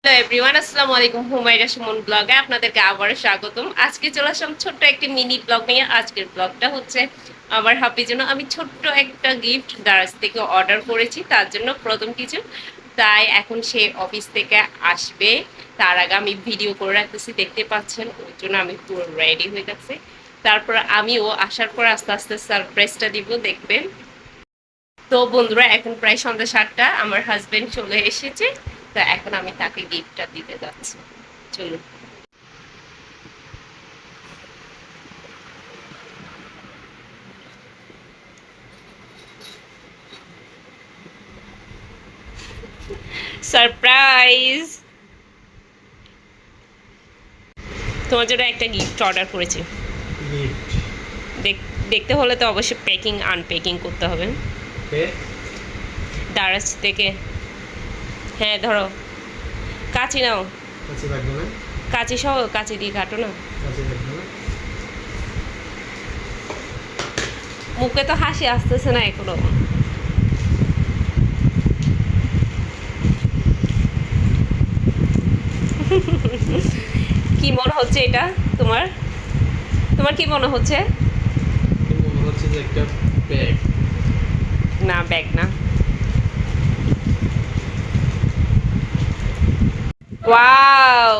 Hello everyone, আসসালামু আলাইকুম। হুমায়রা সুমন ব্লগে আপনাদেরকে আবারও স্বাগতম। আজকে চলে আসলাম ছোট্ট একটি মিনি ব্লগ নিয়ে। আজকের ব্লগটা হচ্ছে আমার হাবির জন্য আমি ছোট্ট একটা গিফট দারাজ থেকে অর্ডার করেছি, তার জন্য প্রথম কিছু। তাই এখন সে অফিস থেকে আসবে, তার আগে আমি ভিডিও করে রাখতেছি, দেখতে পাচ্ছেন। ওই জন্য আমি পুরো রেডি হয়ে যাচ্ছি। তারপর আমিও আসার পর আস্তে আস্তে সারপ্রাইজটা দিব, দেখবেন। তো বন্ধুরা, এখন প্রায় সন্ধ্যা 7টা, আমার হাজবেন্ড চলে এসেছে। তো এখন আমি তাকে গিফটটা দিতে যাচ্ছি, চলুন। সারপ্রাইজ! তোমার জন্য একটা গিফট অর্ডার করেছি। গিফট দেখতে হলে তো অবশ্যই প্যাকিং আনপ্যাকিং করতে হবে। দারাজ থেকে। হ্যাঁ, ধরো, কাঁচি নাও। কাছে লাগবে না? কাঁচি সহ, কাঁচি দিয়ে কাটো না। কাছে লাগবে না? মুখে তো হাসি আসতেছে না এখনো। কি মনে হচ্ছে এটা তোমার? তোমার কি মনে হচ্ছে? মনে হচ্ছে যে একটা ব্যাগ। না, ব্যাগ না। Wow,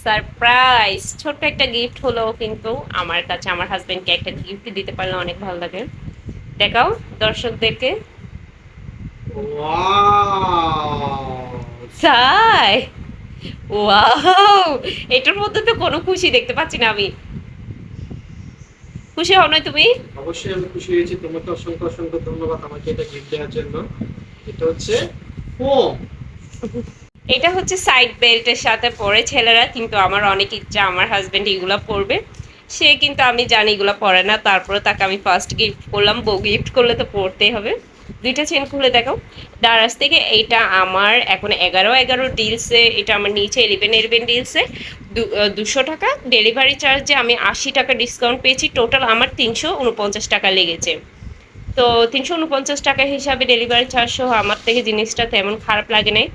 surprise! ছোট্ট একটা গিফট হলো, কিন্তু আমার কাছে আমার হাজবেন্ডকে একটা গিফট দিতে পারলে অনেক ভালো লাগে। দেখাও দর্শকদেরকে। ওয়াও! তাই? ওয়াও! এটার মধ্যে তো কোনো খুশি দেখতে পাচ্ছি না আমি। খুশি হও না তুমি? অবশ্যই আমি খুশি হয়েছি। তোমাকে অসংখ্য অসংখ্য ধন্যবাদ আমাকে এটা গিফট দেওয়ার জন্য। এটা হচ্ছে ফোম। এটা হচ্ছে সাইড বেল্টের সাথে পরে ছেলেরা, কিন্তু আমার অনেক ইচ্ছা আমার হাজবেন্ড এগুলো পরবে। সে কিন্তু আমি জানি এগুলো পরে না, তারপরে তাকে আমি ফার্স্ট গিফট করলাম। বউ গিফট করলে তো পরতেই হবে। দুইটা চেন খুলে দেখো। দারাজ থেকে এইটা আমার এখন 11 ডিলসে, এটা আমার নিচে 11 ডিলসে 200 টাকা ডেলিভারি চার্জে আমি 80 টাকা ডিসকাউন্ট পেয়েছি। টোটাল আমার 349 টাকা লেগেছে। তো 349 টাকা হিসাবে ডেলিভারি চার্জ সহ আমার থেকে জিনিসটা তেমন খারাপ লাগে নাই।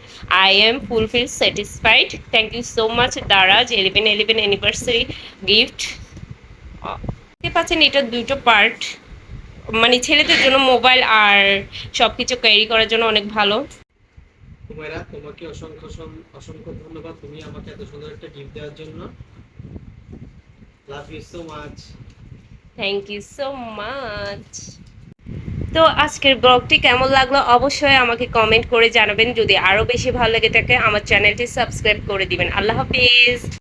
I am fulfil satisfied. Thank you so much Daraz 11/11 anniversary gift. দেখতে পাচ্ছেন এটা দুটো পার্ট, মানে ছেলেদের জন্য মোবাইল আর সব কিছু ক্যারি করার জন্য অনেক ভালো। হুমায়রা, তোমাকে অসংখ্য অসংখ্য ধন্যবাদ তুমি আমাকে এত সুন্দর একটা গিফট দেওয়ার জন্য। Love you so much. Thank you so much. তো আজকের ব্লগটি কেমন লাগলো অবশ্যই আমাকে কমেন্ট করে জানাবেন। যদি আরও বেশি ভালো লেগে থাকে আমার চ্যানেলটি সাবস্ক্রাইব করে দিবেন। আল্লাহ হাফিজ।